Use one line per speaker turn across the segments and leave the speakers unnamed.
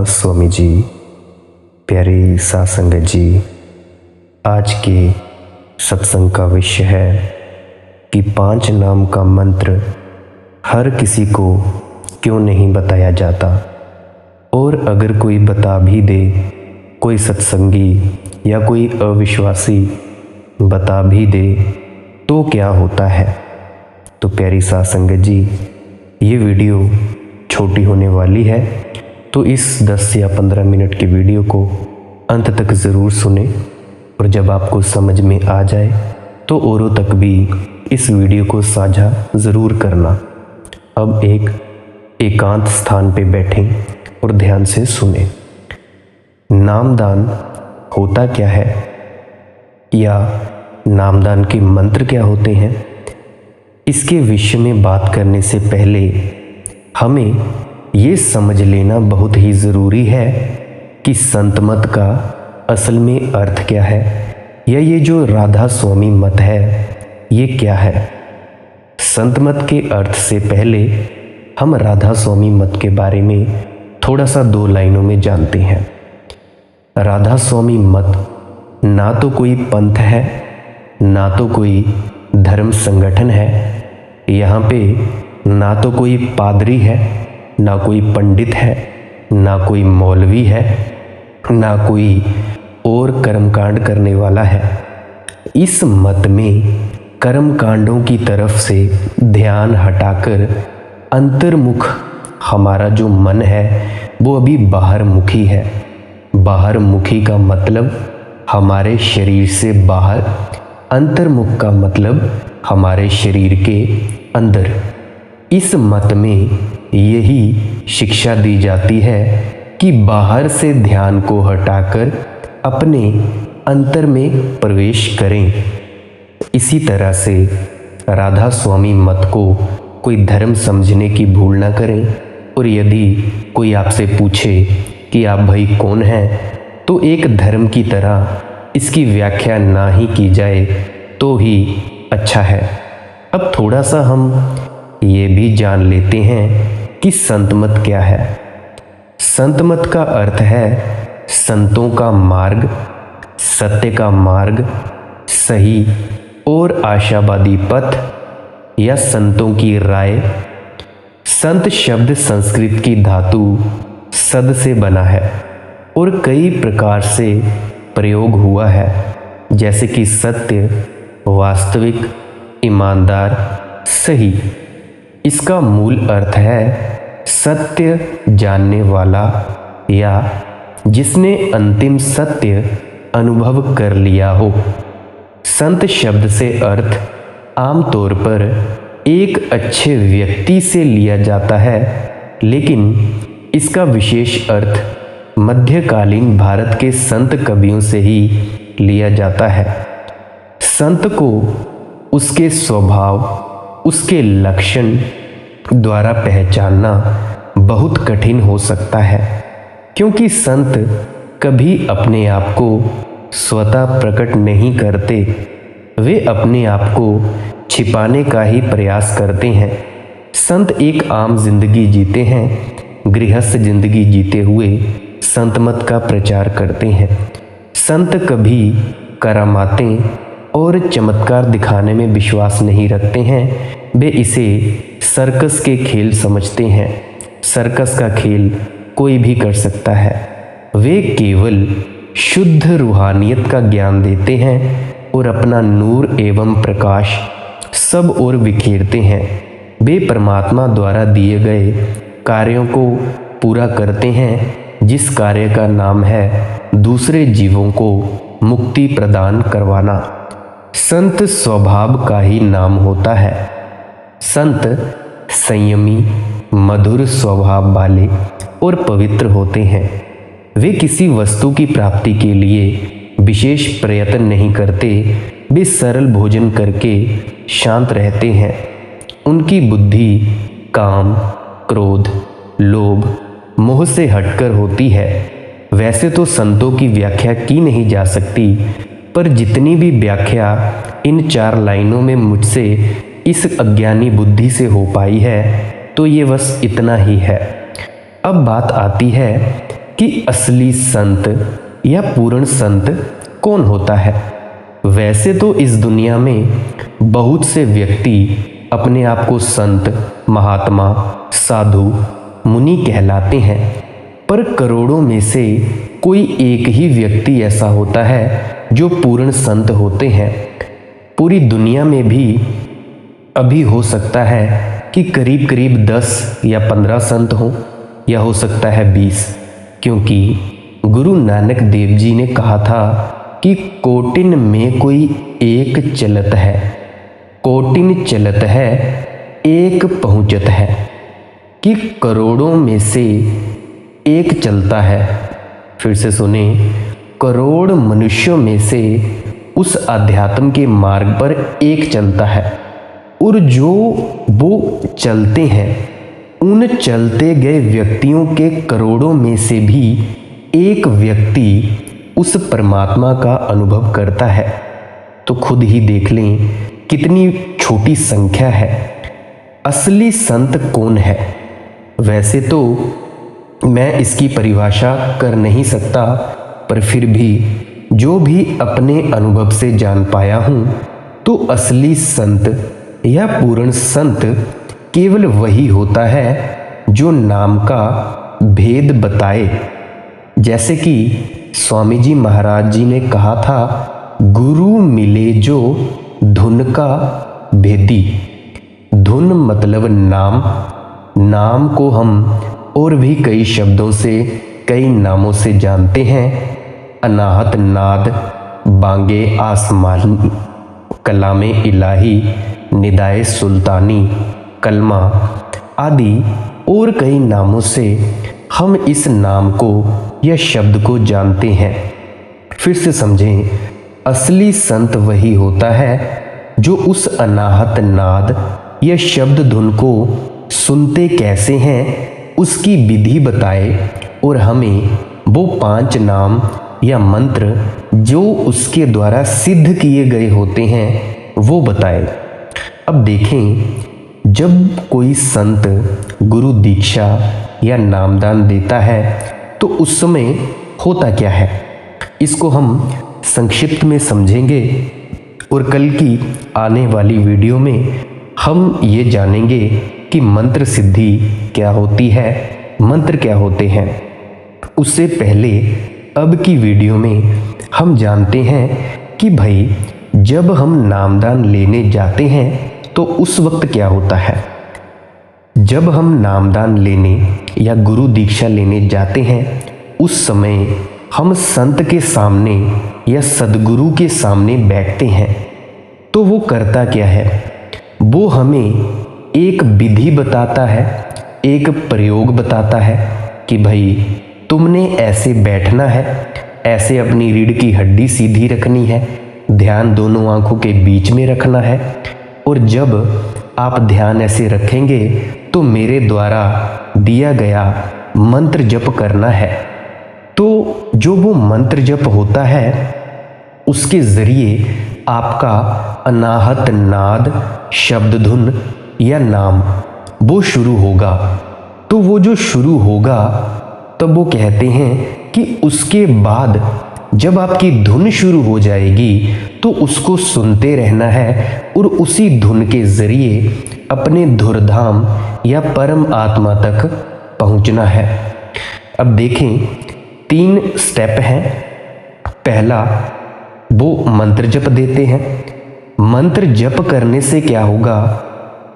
राधा स्वामी जी, प्यारी साध संगत जी, आज के सत्संग का विषय है कि 5 नाम का मंत्र हर किसी को क्यों नहीं बताया जाता, और अगर कोई बता भी दे, कोई सत्संगी या कोई अविश्वासी बता भी दे तो क्या होता है। तो प्यारी साध संगत जी, ये वीडियो छोटी होने वाली है, तो इस 10 या 15 मिनट की वीडियो को अंत तक ज़रूर सुने, और जब आपको समझ में आ जाए तो औरों तक भी इस वीडियो को साझा ज़रूर करना। अब एक एकांत स्थान पे बैठें और ध्यान से सुने। नामदान होता क्या है, या नामदान के मंत्र क्या होते हैं, इसके विषय में बात करने से पहले हमें ये समझ लेना बहुत ही ज़रूरी है कि संत मत का असल में अर्थ क्या है, या ये जो राधा स्वामी मत है ये क्या है। संत मत के अर्थ से पहले हम राधा स्वामी मत के बारे में थोड़ा सा 2 लाइनों में जानते हैं। राधा स्वामी मत ना तो कोई पंथ है, ना तो कोई धर्म संगठन है। यहाँ पे ना तो कोई पादरी है, ना कोई पंडित है, ना कोई मौलवी है, ना कोई और कर्मकांड करने वाला है। इस मत में कर्मकांडों की तरफ से ध्यान हटाकर अंतर्मुख हमारा जो मन है वो अभी बाहरमुखी है। बाहरमुखी का मतलब हमारे शरीर से बाहर, अंतर्मुख का मतलब हमारे शरीर के अंदर। इस मत में यही शिक्षा दी जाती है कि बाहर से ध्यान को हटाकर अपने अंतर में प्रवेश करें। इसी तरह से राधा स्वामी मत को कोई धर्म समझने की भूल ना करें, और यदि कोई आपसे पूछे कि आप भाई कौन हैं, तो एक धर्म की तरह इसकी व्याख्या ना ही की जाए तो ही अच्छा है। अब थोड़ा सा हम ये भी जान लेते हैं कि संत मत क्या है। संत मत का अर्थ है संतों का मार्ग, सत्य का मार्ग, सही और आशावादी पथ, या संतों की राय। संत शब्द संस्कृत की धातु सद से बना है और कई प्रकार से प्रयोग हुआ है, जैसे कि सत्य, वास्तविक, ईमानदार, सही। इसका मूल अर्थ है सत्य जानने वाला, या जिसने अंतिम सत्य अनुभव कर लिया हो। संत शब्द से अर्थ आमतौर पर एक अच्छे व्यक्ति से लिया जाता है, लेकिन इसका विशेष अर्थ मध्यकालीन भारत के संत कवियों से ही लिया जाता है। संत को उसके स्वभाव, उसके लक्षण द्वारा पहचानना बहुत कठिन हो सकता है, क्योंकि संत कभी अपने आप को स्वतः प्रकट नहीं करते। वे अपने आप को छिपाने का ही प्रयास करते हैं। संत एक आम जिंदगी जीते हैं, गृहस्थ जिंदगी जीते हुए संत मत का प्रचार करते हैं। संत कभी करामातें और चमत्कार दिखाने में विश्वास नहीं रखते हैं। वे इसे सर्कस के खेल समझते हैं। सर्कस का खेल कोई भी कर सकता है। वे केवल शुद्ध रूहानियत का ज्ञान देते हैं और अपना नूर एवं प्रकाश सब ओर बिखेरते हैं। वे परमात्मा द्वारा दिए गए कार्यों को पूरा करते हैं, जिस कार्य का नाम है दूसरे जीवों को मुक्ति प्रदान करवाना। संत स्वभाव का ही नाम होता है। संत संयमी, मधुर स्वभाव वाले और पवित्र होते हैं। वे किसी वस्तु की प्राप्ति के लिए विशेष प्रयत्न नहीं करते। वे सरल भोजन करके शांत रहते हैं। उनकी बुद्धि काम, क्रोध, लोभ, मोह से हटकर होती है। वैसे तो संतों की व्याख्या की नहीं जा सकती, पर जितनी भी व्याख्या इन 4 लाइनों में मुझसे इस अज्ञानी बुद्धि से हो पाई है, तो ये बस इतना ही है। अब बात आती है कि असली संत या पूर्ण संत कौन होता है। वैसे तो इस दुनिया में बहुत से व्यक्ति अपने आप को संत, महात्मा, साधु, मुनि कहलाते हैं, पर करोड़ों में से कोई एक ही व्यक्ति ऐसा होता है जो पूर्ण संत होते हैं। पूरी दुनिया में भी अभी हो सकता है कि करीब करीब 10 या 15 संत हों, या हो सकता है 20, क्योंकि गुरु नानक देव जी ने कहा था कि कोटिन में कोई एक चलत है, कोटिन चलत है एक पहुँचत है, कि करोड़ों में से एक चलता है। फिर से सुने, करोड़ मनुष्यों में से उस अध्यात्म के मार्ग पर एक चलता है, और जो वो चलते हैं उन चलते गए व्यक्तियों के करोड़ों में से भी एक व्यक्ति उस परमात्मा का अनुभव करता है। तो खुद ही देख लें कितनी छोटी संख्या है। असली संत कौन है? वैसे तो मैं इसकी परिभाषा कर नहीं सकता, पर फिर भी जो भी अपने अनुभव से जान पाया हूँ, तो असली संत या पूर्ण संत केवल वही होता है जो नाम का भेद बताए। जैसे कि स्वामी जी महाराज जी ने कहा था, गुरु मिले जो धुन का भेदी। धुन मतलब नाम, नाम को हम और भी कई शब्दों से, कई नामों से जानते हैं। अनाहत नाद, बांगे आसमानी, कलामे इलाही, निदाए सुल्तानी, कलमा आदि और कई नामों से हम इस नाम को या शब्द को जानते हैं। फिर से समझें, असली संत वही होता है जो उस अनाहत नाद या शब्द धुन को सुनते कैसे हैं उसकी विधि बताए, और हमें वो 5 नाम या मंत्र जो उसके द्वारा सिद्ध किए गए होते हैं वो बताए। अब देखें, जब कोई संत गुरु दीक्षा या नामदान देता है तो उस समय होता क्या है, इसको हम संक्षिप्त में समझेंगे, और कल की आने वाली वीडियो में हम ये जानेंगे कि मंत्र सिद्धि क्या होती है, मंत्र क्या होते हैं। उससे पहले अब की वीडियो में हम जानते हैं कि भाई जब हम नामदान लेने जाते हैं तो उस वक्त क्या होता है। जब हम नामदान लेने या गुरु दीक्षा लेने जाते हैं उस समय हम संत के सामने या सदगुरु के सामने बैठते हैं। तो वो करता क्या है, वो हमें एक विधि बताता है, एक प्रयोग बताता है कि भाई तुमने ऐसे बैठना है, ऐसे अपनी रीढ़ की हड्डी सीधी रखनी है, ध्यान दोनों आंखों के बीच में रखना है, और जब आप ध्यान ऐसे रखेंगे तो मेरे द्वारा दिया गया मंत्र जप करना है। तो जो वो मंत्र जप होता है उसके ज़रिए आपका अनाहत नाद, शब्द धुन या नाम वो शुरू होगा। तो वो जो शुरू होगा तब वो कहते हैं कि उसके बाद जब आपकी धुन शुरू हो जाएगी तो उसको सुनते रहना है, और उसी धुन के ज़रिए अपने धुरधाम या परम आत्मा तक पहुंचना है। अब देखें 3 स्टेप हैं। पहला, वो मंत्र जप देते हैं। मंत्र जप करने से क्या होगा,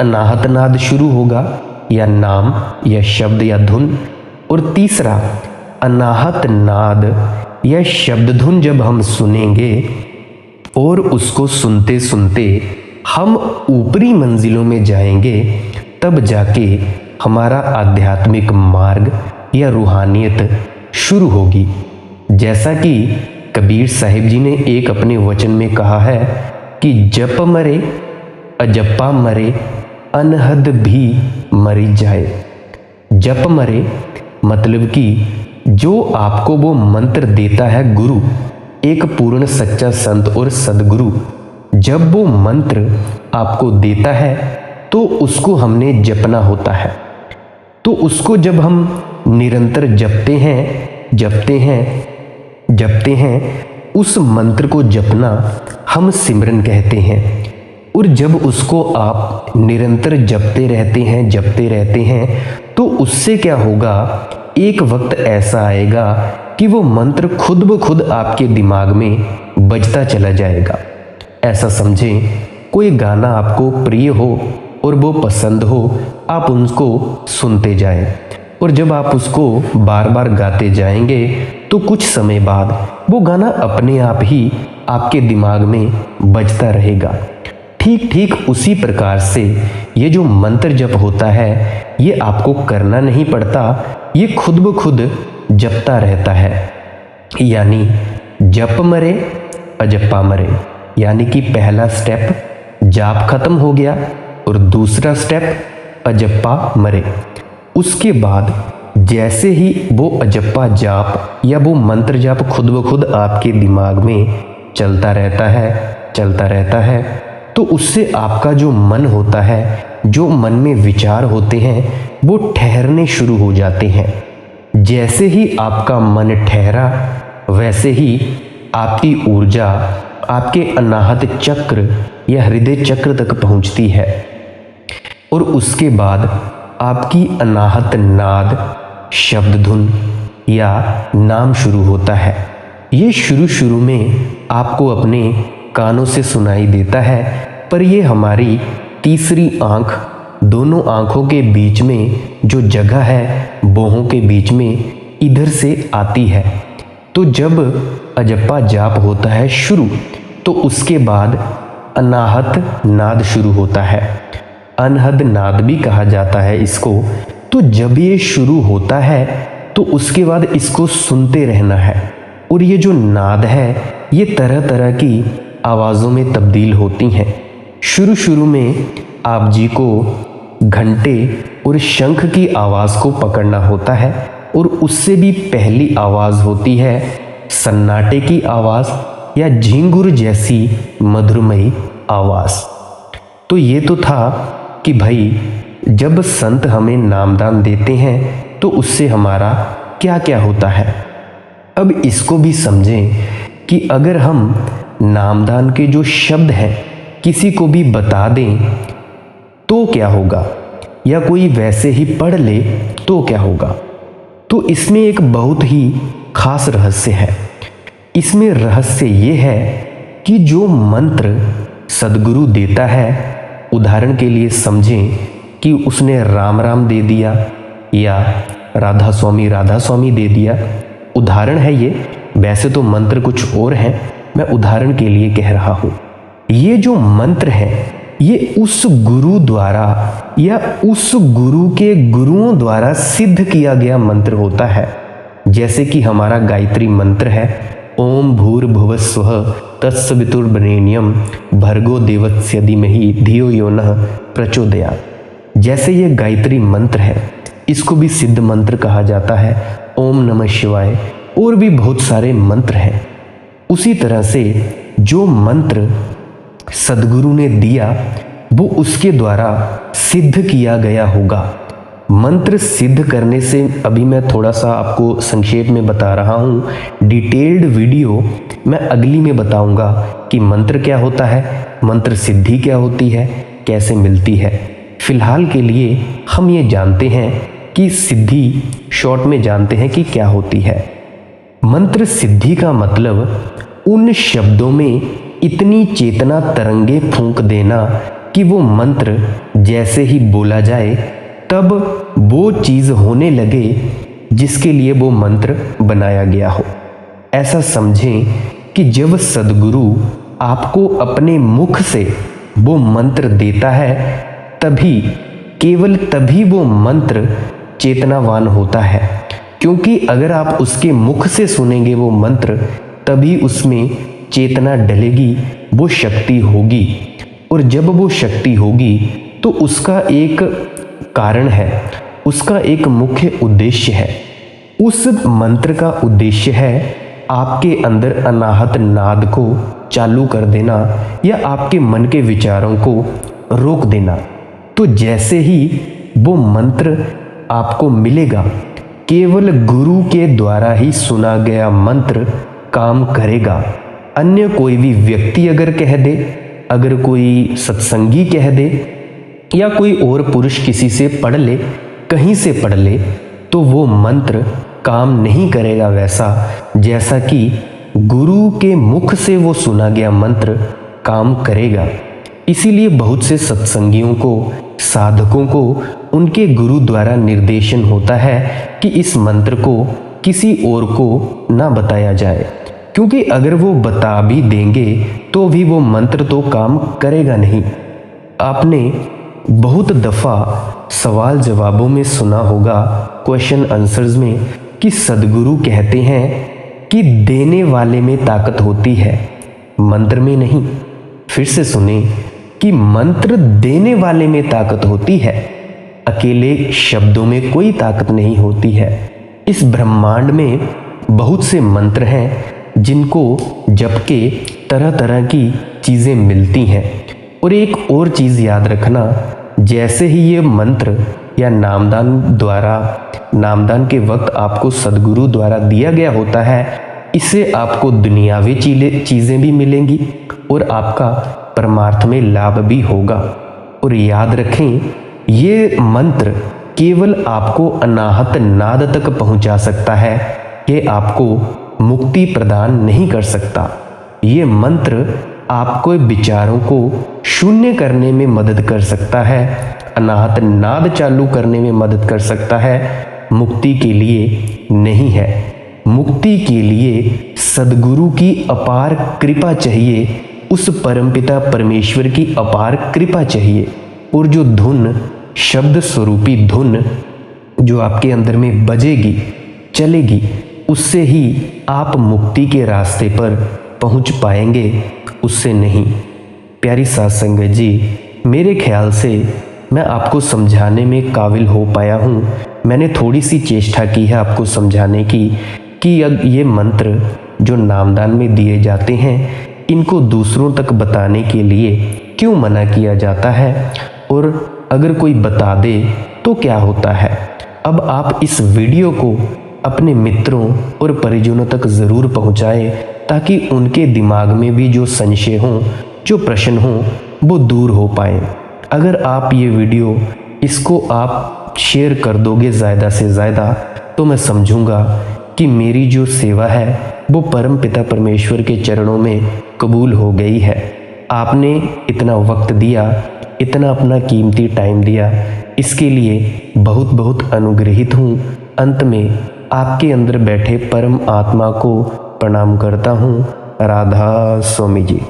अनाहत नाद शुरू होगा या नाम या शब्द या धुन। और तीसरा, अनाहत नाद या शब्द धुन जब हम सुनेंगे और उसको सुनते सुनते हम ऊपरी मंजिलों में जाएंगे, तब जाके हमारा आध्यात्मिक मार्ग या रूहानियत शुरू होगी। जैसा कि कबीर साहिब जी ने एक अपने वचन में कहा है कि जप मरे अजप्पा मरे, अनहद भी मरी जाए। जप मरे मतलब कि जो आपको वो मंत्र देता है गुरु, एक पूर्ण सच्चा संत और सदगुरु, जब वो मंत्र आपको देता है तो उसको हमने जपना होता है। तो उसको जब हम निरंतर जपते हैं, जपते हैं उस मंत्र को जपना हम सिमरन कहते हैं। और जब उसको आप निरंतर जपते रहते हैं तो उससे क्या होगा, एक वक्त ऐसा आएगा कि वो मंत्र खुद ब खुद आपके दिमाग में बजता चला जाएगा। ऐसा समझें, कोई गाना आपको प्रिय हो और वो पसंद हो, आप उनको सुनते जाएं और जब आप उसको बार बार गाते जाएंगे तो कुछ समय बाद वो गाना अपने आप ही आपके दिमाग में बजता रहेगा। ठीक उसी प्रकार से ये जो मंत्र जप होता है ये आपको करना नहीं पड़ता, ये खुद ब खुद जपता रहता है। यानी जप मरे अजप्पा मरे, यानी कि पहला स्टेप जाप खत्म हो गया और दूसरा स्टेप अजप्पा मरे। उसके बाद जैसे ही वो अजप्पा जाप या वो मंत्र जाप खुद ब खुद आपके दिमाग में चलता रहता है तो उससे आपका जो मन होता है, जो मन में विचार होते हैं, वो ठहरने शुरू हो जाते हैं। जैसे ही आपका मन ठहरा वैसे ही आपकी ऊर्जा आपके अनाहत चक्र या हृदय चक्र तक पहुंचती है और उसके बाद आपकी अनाहत नाद, शब्द धुन या नाम शुरू होता है। ये शुरू में आपको अपने कानों से सुनाई देता है, पर ये हमारी तीसरी आंख, दोनों आंखों के बीच में जो जगह है, भौहों के बीच में, इधर से आती है। तो जब अजप्पा जाप होता है शुरू, तो उसके बाद अनाहत नाद शुरू होता है, अनहद नाद भी कहा जाता है इसको। तो जब ये शुरू होता है तो उसके बाद इसको सुनते रहना है और ये जो नाद है ये तरह तरह की आवाज़ों में तब्दील होती हैं। शुरू में आप जी को घंटे और शंख की आवाज़ को पकड़ना होता है और उससे भी पहली आवाज़ होती है सन्नाटे की आवाज़ या झिंगुर जैसी मधुरमयी आवाज़। तो ये तो था कि भाई जब संत हमें नामदान देते हैं तो उससे हमारा क्या क्या होता है। अब इसको भी समझें कि अगर हम नामदान के जो शब्द हैं किसी को भी बता दें तो क्या होगा, या कोई वैसे ही पढ़ ले तो क्या होगा। तो इसमें एक बहुत ही खास रहस्य है। इसमें रहस्य ये है कि जो मंत्र सदगुरु देता है, उदाहरण के लिए समझें कि उसने राम राम दे दिया या राधा स्वामी दे दिया, उदाहरण है ये, वैसे तो मंत्र कुछ और हैं, मैं उदाहरण के लिए कह रहा हूँ। ये जो मंत्र है ये उस गुरु द्वारा या उस गुरु के गुरुओं द्वारा सिद्ध किया गया मंत्र होता है। जैसे कि हमारा गायत्री मंत्र है, ओम भूर्भुवस्वः तत्सवितुर्वरेण्यं भर्गो देवस्य धीमहि धियो यो नः प्रचोदयात्। जैसे ये गायत्री मंत्र है, इसको भी सिद्ध मंत्र कहा जाता है, ओम नमः शिवाय, और भी बहुत सारे मंत्र हैं। उसी तरह से जो मंत्र सदगुरु ने दिया वो उसके द्वारा सिद्ध किया गया होगा। मंत्र सिद्ध करने से अभी मैं थोड़ा सा आपको संक्षेप में बता रहा हूँ, डिटेल्ड वीडियो मैं अगली में बताऊँगा कि मंत्र क्या होता है, मंत्र सिद्धि क्या होती है, कैसे मिलती है। फिलहाल के लिए हम ये जानते हैं कि सिद्धि शॉर्ट में जानते हैं कि क्या होती है। मंत्र सिद्धि का मतलब उन शब्दों में इतनी चेतना तरंगे फूंक देना कि वो मंत्र जैसे ही बोला जाए तब वो चीज़ होने लगे जिसके लिए वो मंत्र बनाया गया हो। ऐसा समझें कि जब सदगुरु आपको अपने मुख से वो मंत्र देता है तभी, केवल तभी वो मंत्र चेतनावान होता है, क्योंकि अगर आप उसके मुख से सुनेंगे वो मंत्र तभी उसमें चेतना डलेगी, वो शक्ति होगी। और जब वो शक्ति होगी तो उसका एक कारण है, उसका एक मुख्य उद्देश्य है। उस मंत्र का उद्देश्य है आपके अंदर अनाहत नाद को चालू कर देना या आपके मन के विचारों को रोक देना। तो जैसे ही वो मंत्र आपको मिलेगा केवल गुरु के द्वारा ही सुना गया मंत्र काम करेगा। अन्य कोई भी व्यक्ति अगर कह दे, अगर कोई सत्संगी कह दे या कोई और पुरुष किसी से पढ़ ले, कहीं से पढ़ ले, तो वो मंत्र काम नहीं करेगा वैसा जैसा कि गुरु के मुख से वो सुना गया मंत्र काम करेगा। इसीलिए बहुत से सत्संगियों को, साधकों को उनके गुरु द्वारा निर्देशन होता है कि इस मंत्र को किसी और को ना बताया जाए, क्योंकि अगर वो बता भी देंगे तो भी वो मंत्र तो काम करेगा नहीं। आपने बहुत दफ़ा सवाल जवाबों में सुना होगा, क्वेश्चन आंसर्स में, कि सदगुरु कहते हैं कि देने वाले में ताकत होती है, मंत्र में नहीं। फिर से सुने कि मंत्र देने वाले में ताकत होती है, अकेले शब्दों में कोई ताकत नहीं होती है। इस ब्रह्मांड में बहुत से मंत्र हैं जिनको जप के तरह तरह की चीज़ें मिलती हैं। और एक और चीज़ याद रखना, जैसे ही ये मंत्र या नामदान के वक्त आपको सदगुरु द्वारा दिया गया होता है, इससे आपको दुनियावी चीज़ें भी मिलेंगी और आपका परमार्थ में लाभ भी होगा। और याद रखें, ये मंत्र केवल आपको अनाहत नाद तक पहुंचा सकता है, ये आपको मुक्ति प्रदान नहीं कर सकता। ये मंत्र आपको विचारों को शून्य करने में मदद कर सकता है, अनाहत नाद चालू करने में मदद कर सकता है, मुक्ति के लिए नहीं है। मुक्ति के लिए सदगुरु की अपार कृपा चाहिए, उस परमपिता परमेश्वर की अपार कृपा चाहिए। और जो धुन, शब्द स्वरूपी धुन जो आपके अंदर में बजेगी, चलेगी, उससे ही आप मुक्ति के रास्ते पर पहुंच पाएंगे, उससे नहीं। प्यारी साध संगत जी, मेरे ख्याल से मैं आपको समझाने में काबिल हो पाया हूँ। मैंने थोड़ी सी चेष्टा की है आपको समझाने की कि ये मंत्र जो नामदान में दिए जाते हैं, इनको दूसरों तक बताने के लिए क्यों मना किया जाता है, और अगर कोई बता दे तो क्या होता है। अब आप इस वीडियो को अपने मित्रों और परिजनों तक ज़रूर पहुंचाएं, ताकि उनके दिमाग में भी जो संशय हों, जो प्रश्न हों, वो दूर हो पाए। अगर आप ये वीडियो, इसको आप शेयर कर दोगे ज़्यादा से ज़्यादा, तो मैं समझूंगा कि मेरी जो सेवा है वो परम पिता परमेश्वर के चरणों में कबूल हो गई है। आपने इतना वक्त दिया, इतना अपना कीमती टाइम दिया, इसके लिए बहुत बहुत अनुग्रहित हूँ। अंत में आपके अंदर बैठे परम आत्मा को प्रणाम करता हूँ। राधा स्वामी जी।